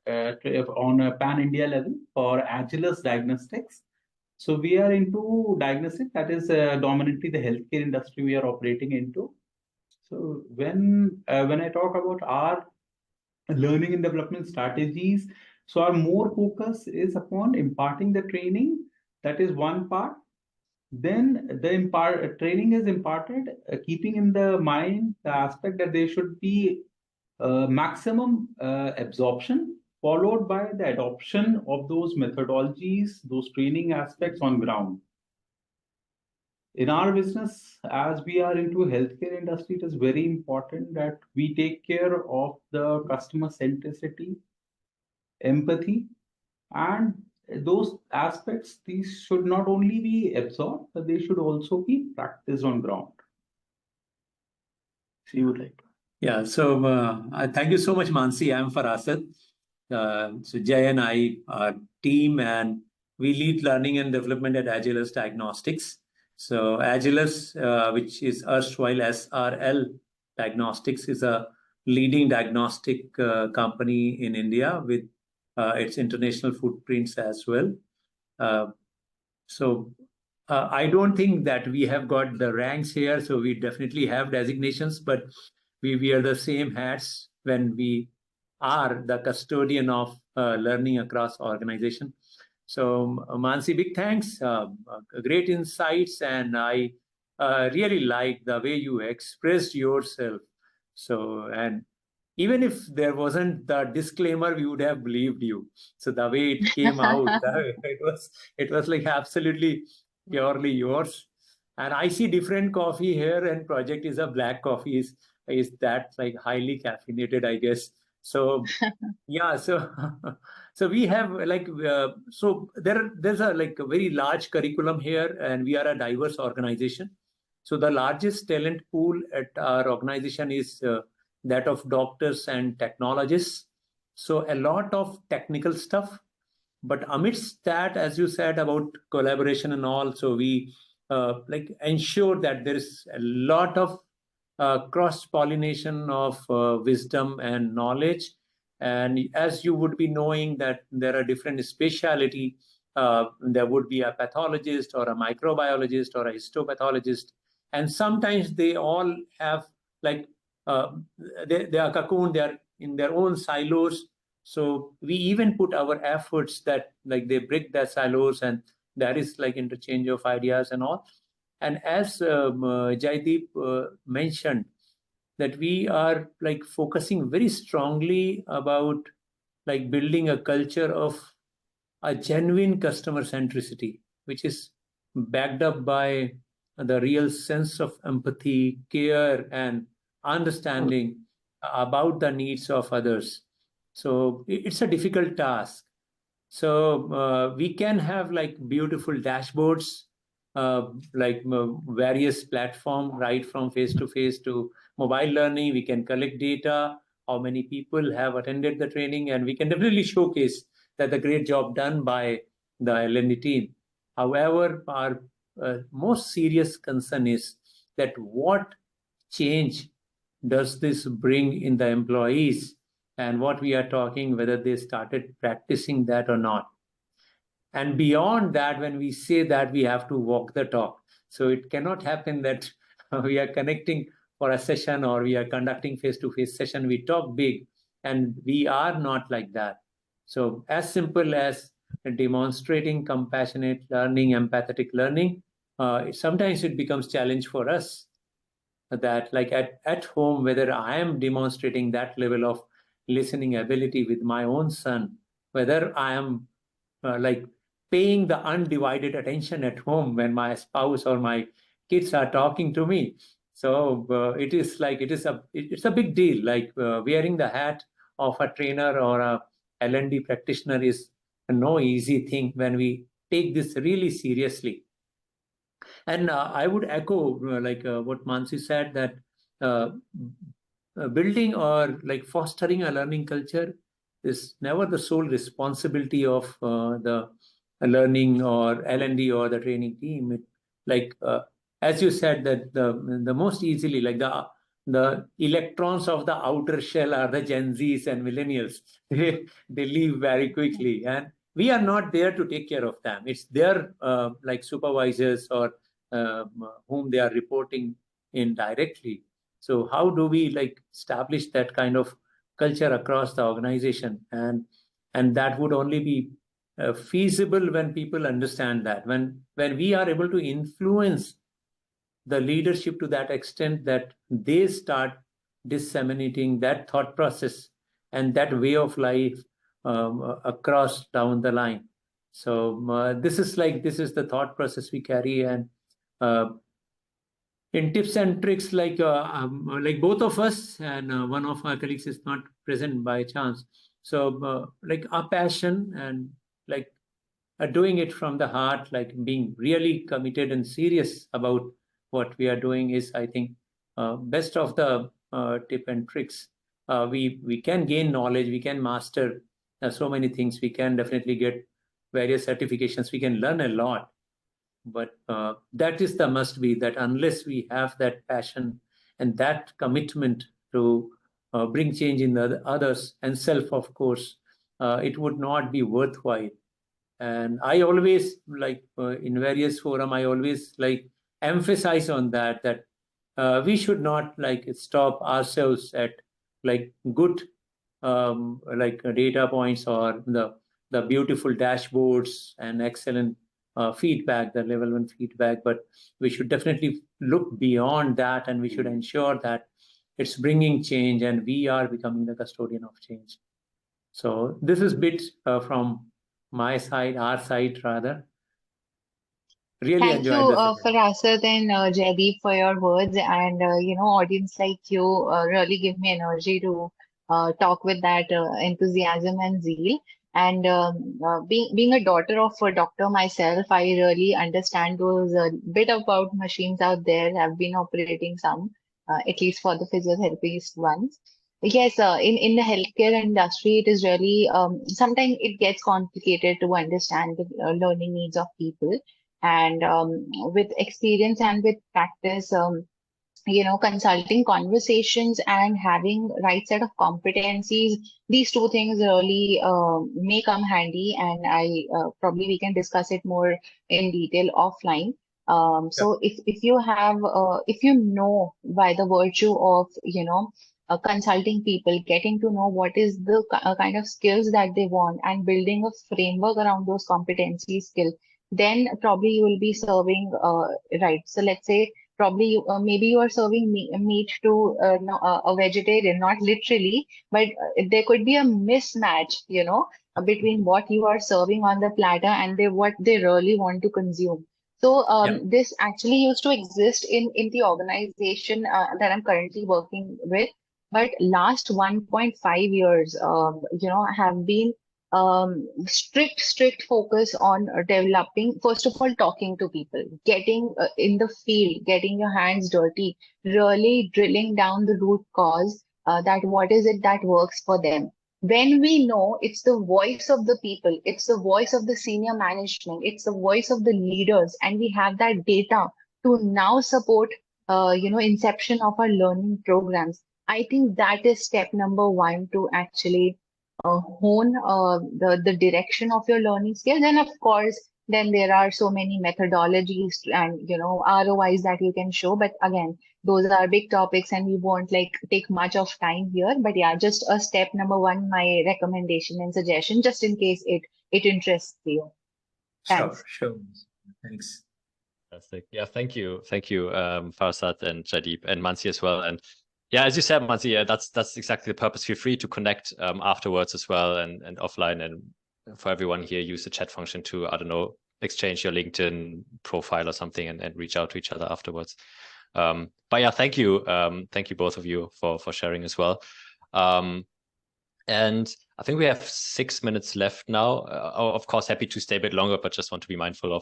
on a pan-India level for Agilus Diagnostics. So we are into diagnostic, that is dominantly the healthcare industry we are operating into. So when I talk about our learning and development strategies, so our more focus is upon imparting the training. That is one part. Then the training is imparted, keeping in the mind the aspect that there should be maximum absorption, followed by the adoption of those methodologies, those training aspects on ground. In our business, as we are into healthcare industry, it is very important that we take care of the customer centricity, empathy, and those aspects, these should not only be absorbed, but they should also be practiced on ground. See you later. Yeah, so thank you so much, Mansi. I'm Farasat. So Jay and I are team, and we lead learning and development at Agilus Diagnostics. So Agilus, which is erstwhile SRL Diagnostics, is a leading diagnostic company in India with its international footprints as well. So I don't think that we have got the ranks here, so we definitely have designations, but we wear the same hats when we are the custodian of learning across organization. So Mansi, big thanks, great insights, and I really like the way you expressed yourself. So, and even if there wasn't the disclaimer, we would have believed you. So the way it came out, it was like absolutely purely yours. And I see different coffee here, and project is a black coffee. Is that like highly caffeinated, I guess? So yeah, so so we have like so there's a like a very large curriculum here, and we are a diverse organization. So the largest talent pool at our organization is that of doctors and technologists. So a lot of technical stuff, but amidst that, as you said about collaboration and all, so we like ensure that there is a lot of cross pollination of wisdom and knowledge. And as you would be knowing that there are different specialty, there would be a pathologist or a microbiologist or a histopathologist, and sometimes they all have like they are cocoon, they are in their own silos. So we even put our efforts that like they break their silos, and that is like interchange of ideas and all. And as Jaideep mentioned, that we are like focusing very strongly about like building a culture of a genuine customer centricity, which is backed up by the real sense of empathy, care, and understanding about the needs of others. So it's a difficult task. So we can have like beautiful dashboards, like various platform, right from face-to-face to mobile learning. We can collect data, how many people have attended the training, and we can definitely showcase that the great job done by the L&D team. However, our most serious concern is that what change does this bring in the employees, and what we are talking, whether they started practicing that or not. And beyond that, when we say that, we have to walk the talk. So it cannot happen that we are connecting for a session or we are conducting face-to-face session, we talk big, and we are not like that. So as simple as demonstrating compassionate learning, empathetic learning, sometimes it becomes challenge for us, that like at home, whether I am demonstrating that level of listening ability with my own son, whether I am like paying the undivided attention at home when my spouse or my kids are talking to me. So it is like it's a big deal. Like wearing the hat of a trainer or a L&D practitioner is no easy thing when we take this really seriously. And I would echo like what Mansi said, that building or like fostering a learning culture is never the sole responsibility of the learning or L&D or the training team. Like as you said, that the most easily, like the electrons of the outer shell are the Gen Zs and millennials. They leave very quickly, and we are not there to take care of them. It's their like supervisors or whom they are reporting in directly. So how do we like establish that kind of culture across the organization? And that would only be feasible when people understand that, when we are able to influence the leadership to that extent that they start disseminating that thought process and that way of life across down the line. So this is the thought process we carry. And in tips and tricks, like both of us, and one of our colleagues is not present by chance. So like our passion and like doing it from the heart, like being really committed and serious about what we are doing is, I think, best of the tip and tricks. We can gain knowledge, we can master so many things, we can definitely get various certifications, we can learn a lot. But that is the must be, that unless we have that passion and that commitment to bring change in the others and self, of course, it would not be worthwhile. And I always like in various forum, I always like emphasize on that we should not like stop ourselves at like good data points or the beautiful dashboards and excellent feedback, the level 1 feedback, but we should definitely look beyond that, and we should ensure that it's bringing change and we are becoming the custodian of change. So this is bit from my side, our side rather. Really Thank enjoyed you, this. Farasat and Jaideep, for your words. And, audience like you really give me energy to talk with that enthusiasm and zeal. And being a daughter of a doctor myself, I really understand those bit about machines out there. Have been operating some, at least for the physiotherapist ones. Yes, in the healthcare industry, it is really sometimes it gets complicated to understand the learning needs of people. And with experience and with practice, consulting conversations and having right set of competencies, these two things really may come handy. And probably we can discuss it more in detail offline. So if you have, if you know by the virtue of, consulting people, getting to know what is the kind of skills that they want and building a framework around those competency skills, then probably you will be serving right. So let's say probably maybe you are serving meat to no, a vegetarian, not literally, but there could be a mismatch, between what you are serving on the platter and what they really want to consume. So this actually used to exist in the organization that I'm currently working with, but last 1.5 years, have been strict focus on developing, first of all, talking to people, getting in the field, getting your hands dirty, really drilling down the root cause, that what is it that works for them. When we know it's the voice of the people, it's the voice of the senior management, it's the voice of the leaders, and we have that data to now support, inception of our learning programs. I think that is step number one to actually hone the direction of your learning skills. And of course, then there are so many methodologies and ROIs that you can show. But again, those are big topics, and we won't like take much of time here. But yeah, just a step number one, my recommendation and suggestion, just in case it interests you. Thanks. Sure. Thanks. Fantastic. Yeah, thank you, Farsad and Jaideep and Mansi as well. And yeah, as you said, Mansi, yeah, that's exactly the purpose. Feel free to connect afterwards as well and offline. And for everyone here, use the chat function to, I don't know, exchange your LinkedIn profile or something and reach out to each other afterwards. But yeah, thank you both of you for sharing as well. And I think we have 6 minutes left now. Of course, happy to stay a bit longer, but just want to be mindful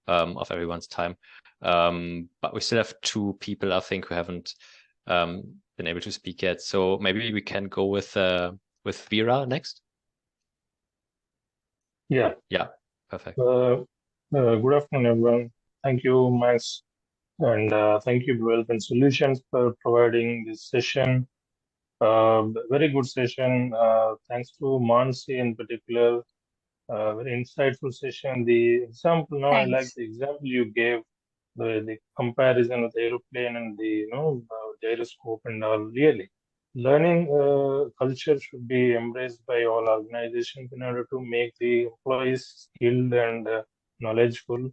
of everyone's time. But we still have 2 people, I think, who haven't been able to speak yet. So maybe we can go with Veera next. Yeah. Perfect. Good afternoon, everyone. Thank you, Max, and thank you, Development Solutions, for providing this session. Very good session. Thanks to Mansi in particular. Very insightful session. The example, now I like the example you gave, the comparison with aeroplane and the gyroscope and all. Really, learning culture should be embraced by all organizations in order to make the employees skilled and knowledgeable,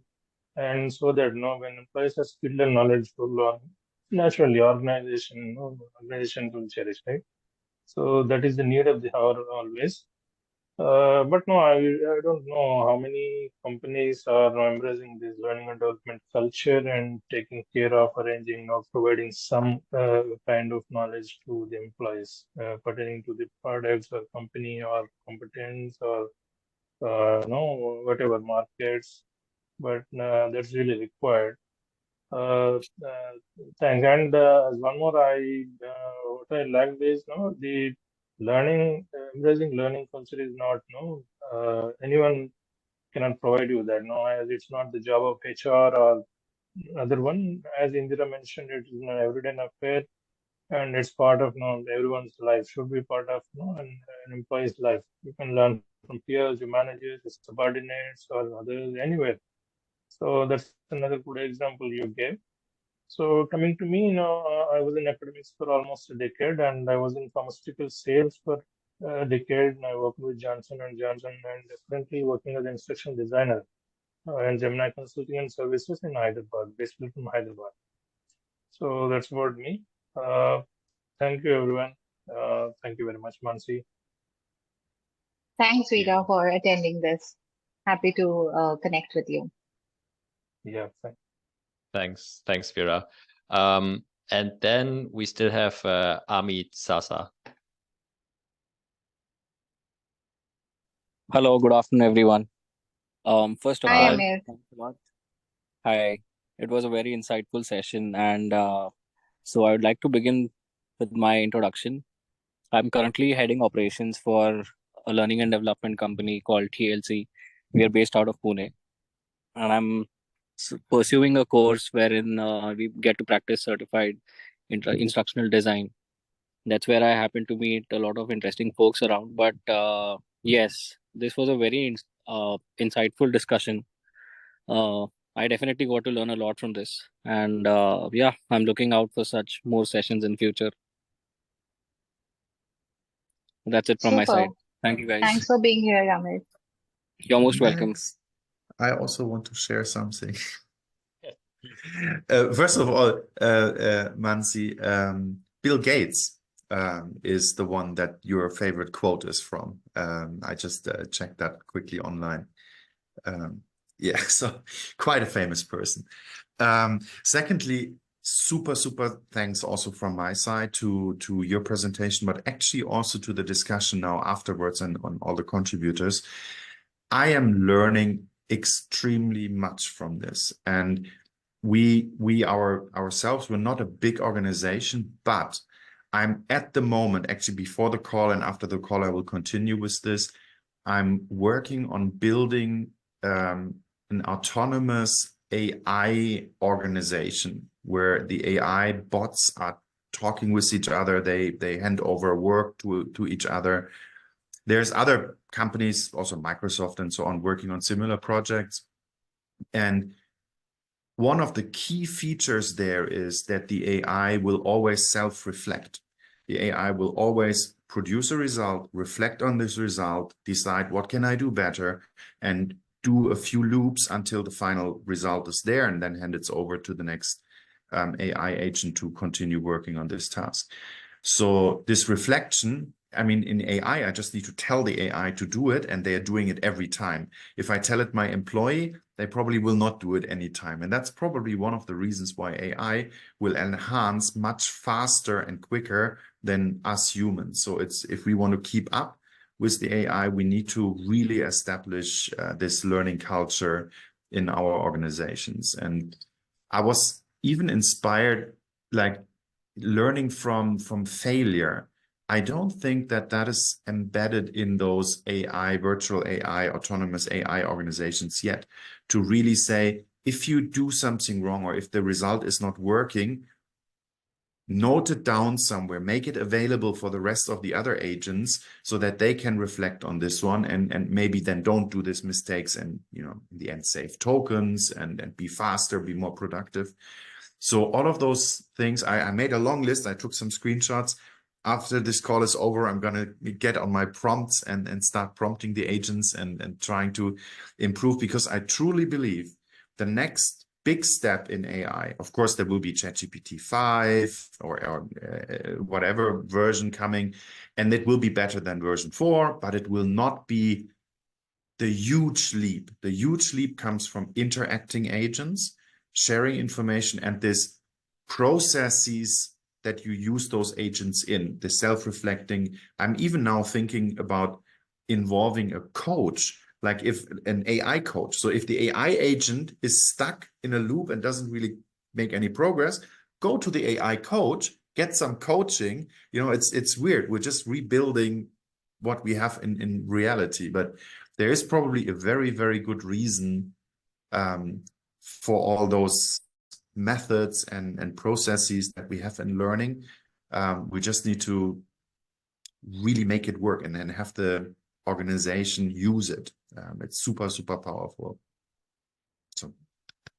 and so that when employees are skilled and knowledgeable, naturally organization will cherish, right? So that is the need of the hour always. But no, I don't know how many companies are now embracing this learning and development culture and taking care of arranging or providing some kind of knowledge to the employees pertaining to the products or company or competence or whatever markets. But that's really required. Thanks. And one more, what I like is the learning, embracing learning culture is not anyone cannot provide you that. As it's not the job of HR or other one. As Indira mentioned, it is an everyday affair, and it's part of everyone's life. Should be part of an employee's life. You can learn from peers, your managers, your subordinates, or others anywhere. So that's another good example you gave. So coming to me, I was in academics for almost a decade, and I was in pharmaceutical sales for a decade. And I worked with Johnson and Johnson, and currently working as an instruction designer in Gemini Consulting and Services in Hyderabad, basically from Hyderabad. So that's about me. Thank you, everyone. Thank you very much, Mansi. Thanks, Veera, for attending this. Happy to connect with you. Yeah, Thanks, Veera. And then we still have Amit Sasa. Hello, good afternoon, everyone. First of Hi, all, Amir. thanks a lot. Hi, it was a very insightful session, and so I would like to begin with my introduction. I'm currently heading operations for a learning and development company called TLC. We are based out of Pune, and I'm pursuing a course wherein we get to practice certified instructional design. That's where I happen to meet a lot of interesting folks around. But yes, this was a very insightful discussion. Uh, I definitely got to learn a lot from this, and yeah, I'm looking out for such more sessions in future. That's it from my Super. side. Thank you, guys. Thanks for being here, Amir. You're most welcome. Thanks. I also want to share something. First of all, Mansi, Bill Gates is the one that your favorite quote is from. I just checked that quickly online. Yeah, so quite a famous person. Secondly, super thanks also from my side to your presentation, but actually also to the discussion now afterwards and on all the contributors. I am learning extremely much from this, and ourselves, we're not a big organization, but I'm at the moment, actually before the call and after the call, I will continue with this. I'm working on building an autonomous AI organization where the AI bots are talking with each other. They hand over work to each other. There's other companies, also Microsoft and so on, working on similar projects. And one of the key features there is that the AI will always self-reflect. The AI will always produce a result, reflect on this result, decide what can I do better, and do a few loops until the final result is there, and then hand it over to the next AI agent to continue working on this task. So this reflection, I mean, in AI, I just need to tell the AI to do it, and they are doing it every time. If I tell it my employee, they probably will not do it anytime. And that's probably one of the reasons why AI will enhance much faster and quicker than us humans. So if we want to keep up with the AI, we need to really establish this learning culture in our organizations. And I was even inspired, like learning from failure. I don't think that is embedded in those AI, virtual AI, autonomous AI organizations yet, to really say, if you do something wrong or if the result is not working, note it down somewhere, make it available for the rest of the other agents so that they can reflect on this one and maybe then don't do these mistakes and, you know, in the end, save tokens and be faster, be more productive. So all of those things, I made a long list. I took some screenshots. After this call is over, I'm going to get on my prompts and start prompting the agents and trying to improve, because I truly believe the next big step in AI, of course, there will be ChatGPT 5 or whatever version coming, and it will be better than version 4, but it will not be the huge leap. The huge leap comes from interacting agents, sharing information, and this processes that you use those agents in, the self-reflecting. I'm even now thinking about involving a coach, like if an AI coach. So if the AI agent is stuck in a loop and doesn't really make any progress, go to the AI coach, get some coaching. You know, it's weird. We're just rebuilding what we have in reality, but there is probably a very good reason for all those methods and processes that we have in learning. We just need to really make it work and then have the organization use it. It's super powerful. So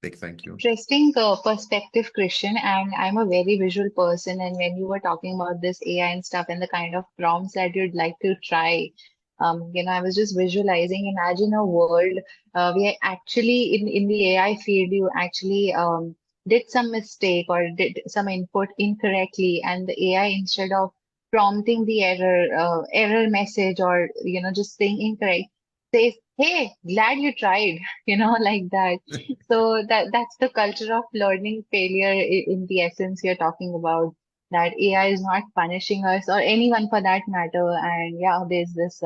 Big thank you. Interesting perspective, Christian. And I'm a very visual person. And when you were talking about this AI and stuff and the kind of prompts that you'd like to try, I was just visualizing. Imagine a world where actually in the AI field, you actually did some mistake or did some input incorrectly, and the AI, instead of prompting the error message, or just saying incorrect, says, "Hey, glad you tried," like that. So that's the culture of learning failure in the essence you're talking about, that AI is not punishing us or anyone for that matter. And yeah, there's this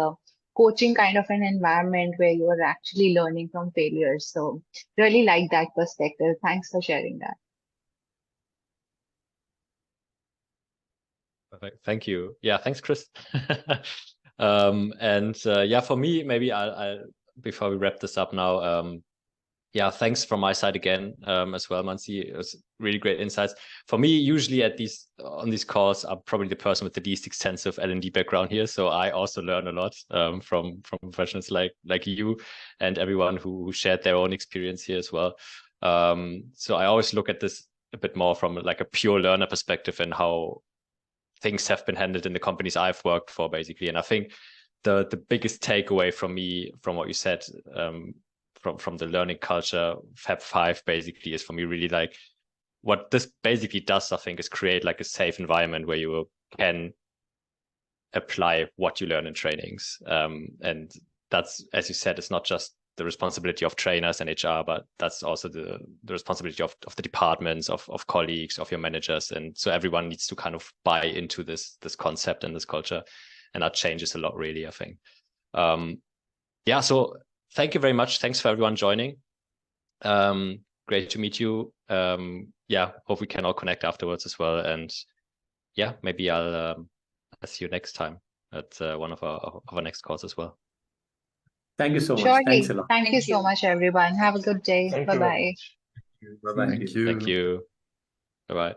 coaching kind of an environment where you are actually learning from failures. So really like that perspective. Thanks for sharing that. Perfect. Thank you. Yeah, thanks, Chris. Yeah, for me, maybe I'll before we wrap this up now, yeah, thanks from my side again as well, Mansi. It was really great insights. For me, usually on these calls, I'm probably the person with the least extensive L&D background here, so I also learn a lot from professionals like you and everyone who shared their own experience here as well. So I always look at this a bit more from like a pure learner perspective and how things have been handled in the companies I've worked for, basically. And I think the biggest takeaway from me, from what you said, from the learning culture, Fab 5 basically, is for me really like what this basically does, I think, is create like a safe environment where you can apply what you learn in trainings. And that's, as you said, it's not just the responsibility of trainers and HR, but that's also the responsibility of the departments, of colleagues, of your managers. And so everyone needs to kind of buy into this concept and this culture. And that changes a lot, really, I think. Yeah, so thank you very much. Thanks for everyone joining. Great to meet you. Yeah, hope we can all connect afterwards as well. And yeah, maybe I'll see you next time at one of our next calls as well. Thank you so much. Surely. Thanks a lot. Thank you so much, everyone. Have a good day. Thank you very Bye-bye. much. Bye-bye. Thank you. Thank you. Bye-bye.